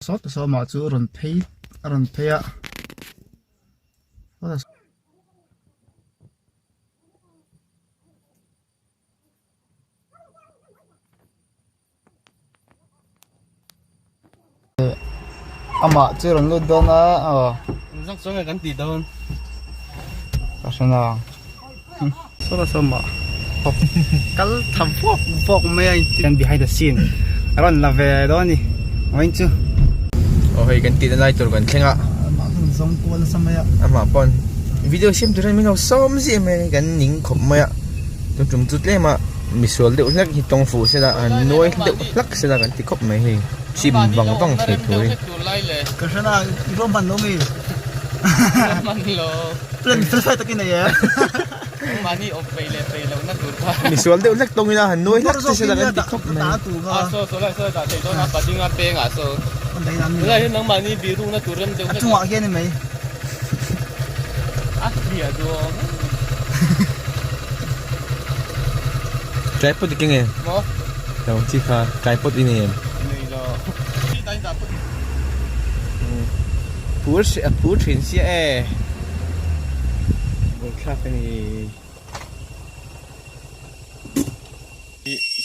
sót số mà chú run thấy á ama chú run luôn đó na rắc rối là gắn tỉ đơn cái gì nào số là số mà cái thằng phok mấy anh behind the scene run là về đó nè anh chú hey gắn tỉ đơn lại tôi gắn khen ạ mà không giống quân sao mấy mà pon video xem tôi mình học xóm gì mà gắn những khổng mấy ạ tôi chúng chút lên mà visual đều lắc thì trong phủ sẽ là nuôi đều lắc sẽ là gắn tỉ khổng mấy hình chim vòng vòng thể thôi cái gì nào ibu mana mi Manlo. plan selesai tak ini ya Mani of pele na turpa. visual đều lắc tông là nuôi lắc sẽ là gắn tỉ khổng mấy So la ta te na padinga pe nga so. La hin nang mani biru na turam de. cuma aja nih mai Dia do. tripod đi nghe Mo. đâu chỉ pha tripod đi nè Ni lo. Ti tai ta. Phú chuyển xe một khác này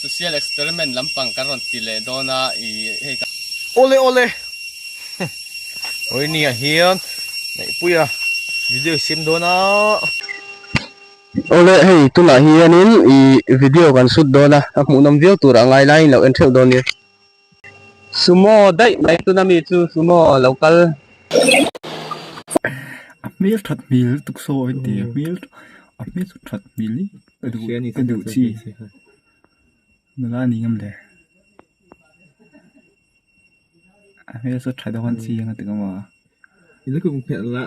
Social experiment lampang karon tile dona I hey ole ôi nè hiền này bùi à video xem đó nó ole hey tu na hian in I video kan sut dona mu nam view tur angai lai lo en theu don ni sumo dai mai tu na mi chu sumo local mil thật mil tục soi thì mil thật mil cái đủ chi nó là gì ngâm đấy mil số thật đó chi nghe từ mà nó cũng phải là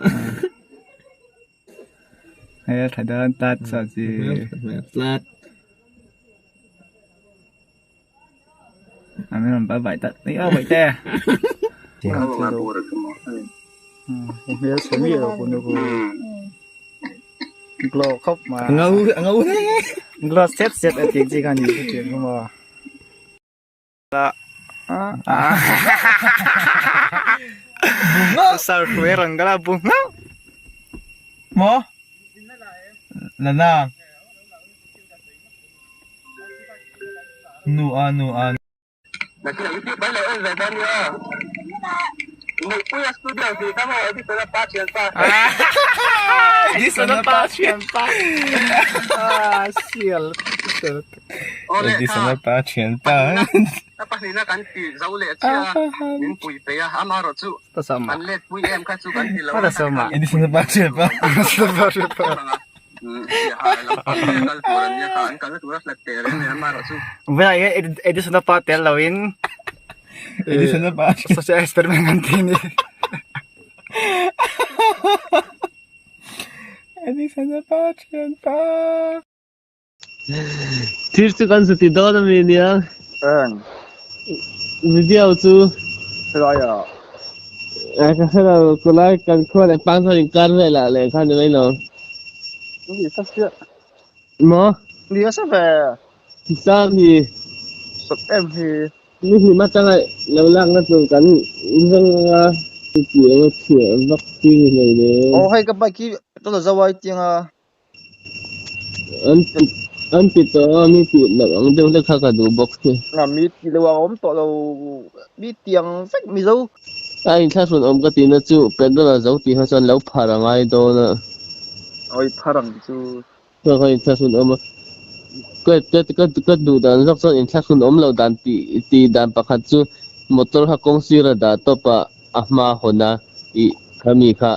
hay thật đó ta sao gì flat mấy làm bài tật đấy vậy ta mil số mil của nó glow khóc mà ngâu thế glow set ở tiếng gì cả nhiều chuyện không mà là bunga sao merang gala bunga mo là na nu an Di sana pasien pak. Sial. đi sana ba chuyện ba apa ni na kan ti zau le chia min pui pe ya amaro chu Sama. an let pui em ka chu kan ti lo Pada sama. đi sana ba chuyện ba ya ha la kal poran ya kan tu ras lek te le ne amaro chu Vela ya edi sana patel lawin. đi sana ba Social eksperimen nanti ini. đi sana ba chuyện ba thir chu kan suti don mi nia video chu Rồi à. ka la ko lai kan kho le pang tho in kan ve la le khan nei lo Ini sắp xếp. mo Đi sắp về. sa mi Sắp em thì ni hi ma ta lai lo lang na tu kan zang ti ti e thie vak ti nei le hay các bạn kia tôi là dâu ai tiếng an pi to mi pi la ang de le kha ka du box ni là mi thì là ốm tội là mi tiếng phách mi dâu ai tha sun om ka ti na chu pen do la zo ti ha chan lo phara ngai do na ôi phá răng chú to kai tha sun om ka du dan zok son in tha sun om lo dan ti dan pakhat chu motor ha kong sira da to pa ahma hona I kami kha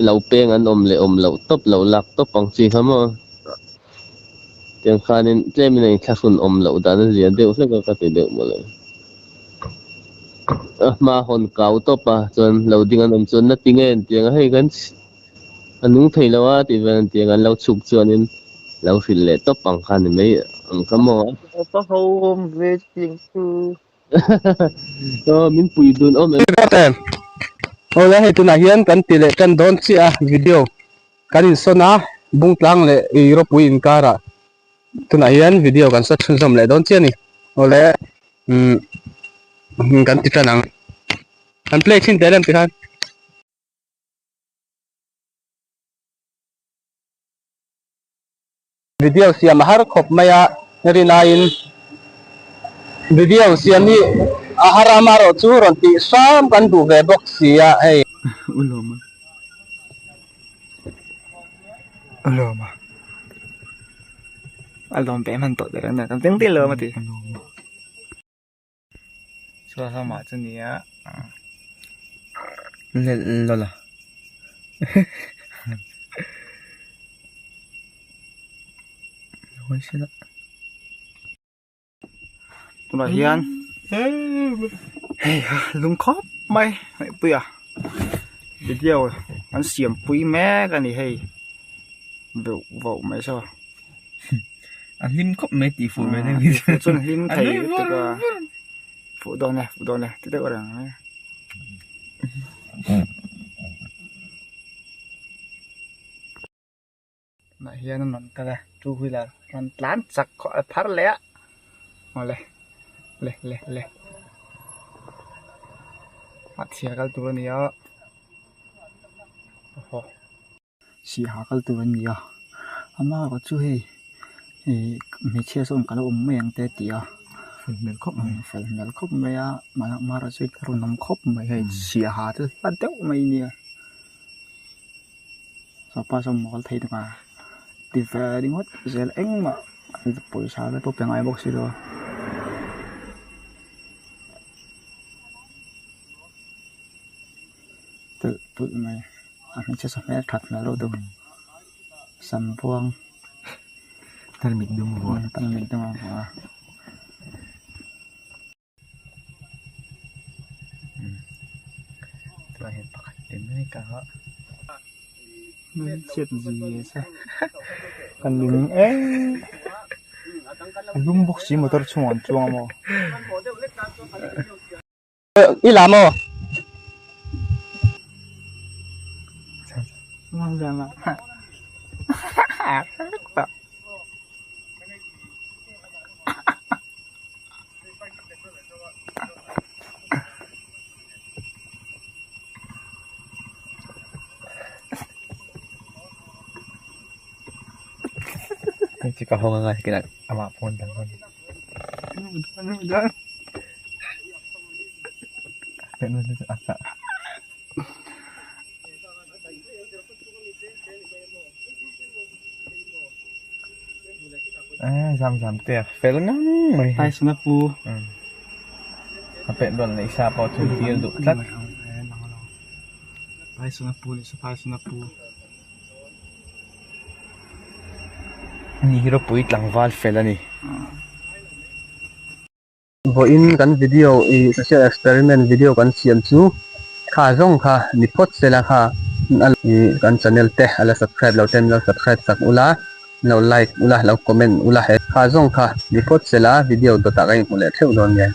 lo peng an om lo top lo lak to pang chi khamo tiếng khanin tlem nei tha sun om lo dan rian deuh hlek ka ti deuh mo le ahma hon kau to pa chon lo ding an om chon na tingen tiếng hei kan anung thei lawa ti ven tiếng an lo chuk chuanin lo fil le to pang khan mai am khamo có hôm về tiếng chú to min pui dun om Ten. Ola he tuna hian kan ti le kan don chi a video kan in sona bung tlang le iro pui in kara tuna hian video kan sa thun som le don chi ni ole kan ti tanang an play chin te lem ti khan video siam har khop maya rina in video siam ni ahara maro chu ron ti sam kan du ve box sia hey uloma alom pe man to de na tam teng ti lo ma ti so sama chu ni a lo la hoi se la tụi nó hiền hey lung khóc mày mày bự à video anh xiêm bụi mẹ cái này hey vậu vậu mày sao anh lim khóc mấy tỷ phụ mấy phụ chân lim thầy tức là phụ đồ này tức là rằng mà hiền nó cái này chú huy là nó lán chặt khỏi phát lẽ mà le mặt xìa cái tụi này á xìa cái tụi này á anh nói có chú hay mấy chia xong cái ông mấy anh tết tiệt phần mềm khóc mấy á mà ra chơi rồi nằm khóc mấy hay xìa hà chứ bắt đéo mấy nè sau ba xong một thấy được mà thì về đi mất giờ là anh mà buổi sáng nó tốt bằng ai bóc xí rồi tụi mày anh chưa sắp hết thật là đâu được sầm vuông tan mình đúng rồi tan mình đúng rồi tôi hiện bắt đến mấy cả chuyện gì sao còn mình ấy lung bốc xí mà tôi chuồn chuông mà đi làm không ngon ra mà chỉ có không ngay cái này ama phone đằng con cái nó rất ác giảm tiền phải lắm mày tay xuống pu apa don lấy sa bao nhiêu tiền được lắm tay xuống pu ni hero puit lang val fela ni vô in kan video i social experiment video kan siam chu kha zong kha ni phot sela kha kan channel te ala subscribe lo tem lo subscribe sak ula lo like ula lo comment ula he kha zong kha ni phot sela video to ta kai mule theu don ya